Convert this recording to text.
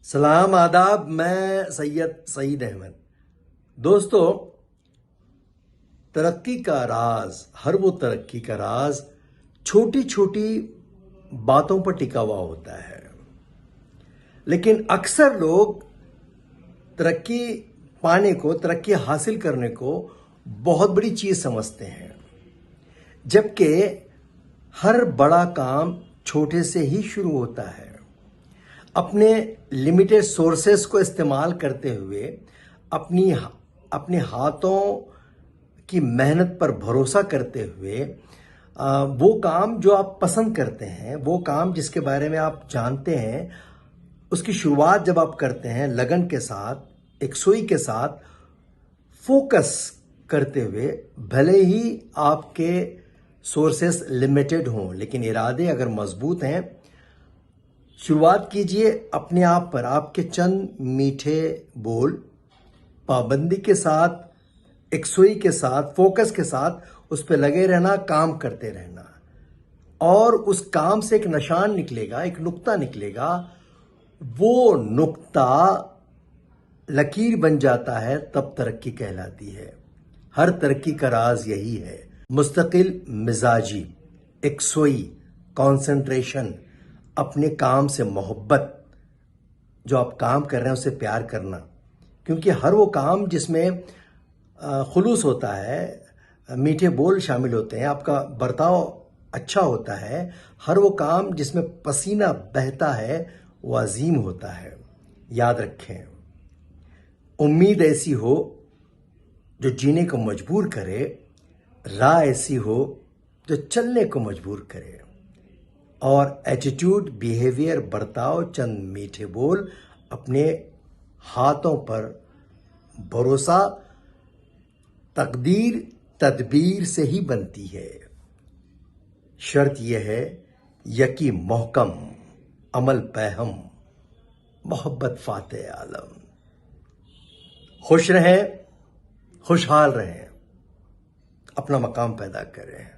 सलाम आदाब। मैं सैयद सईद अहमद। दोस्तों, तरक्की का राज, हर वो तरक्की का राज छोटी छोटी बातों पर टिका हुआ होता है। लेकिन अक्सर लोग तरक्की पाने को, तरक्की हासिल करने को बहुत बड़ी चीज समझते हैं, जबकि हर बड़ा काम छोटे से ही शुरू होता है। अपने लिमिटेड सोर्सेस को इस्तेमाल करते हुए अपने हाथों की मेहनत पर भरोसा करते हुए वो काम जो आप पसंद करते हैं, वो काम जिसके बारे में आप जानते हैं, उसकी शुरुआत जब आप करते हैं लगन के साथ, एक सुई के साथ, फोकस करते हुए, भले ही आपके सोर्सेस लिमिटेड हों, लेकिन इरादे अगर मजबूत हैं, शुरुआत कीजिए अपने आप पर। आपके चंद मीठे बोल, पाबंदी के साथ, एक सुई के साथ, फोकस के साथ उस पर लगे रहना, काम करते रहना, और उस काम से एक निशान निकलेगा, एक नुक्ता निकलेगा। वो नुक्ता लकीर बन जाता है, तब तरक्की कहलाती है। हर तरक्की का राज यही है, मुस्तकिल मिजाजी, एक सुई, कंसंट्रेशन, अपने काम से मोहब्बत, जो आप काम कर रहे हैं उसे प्यार करना। क्योंकि हर वो काम जिसमें खुलूस होता है, मीठे बोल शामिल होते हैं, आपका बर्ताव अच्छा होता है, हर वो काम जिसमें पसीना बहता है, वो अजीम होता है। याद रखें, उम्मीद ऐसी हो जो जीने को मजबूर करे, राह ऐसी हो जो चलने को मजबूर करे, और एटीट्यूड, बिहेवियर, बर्ताव, चंद मीठे बोल, अपने हाथों पर भरोसा, तकदीर तदबीर से ही बनती है। शर्त यह है, यकीन मोहकम, अमल पैहम, मोहब्बत फाते आलम। खुश रहें, खुशहाल रहें, अपना मकाम पैदा करें।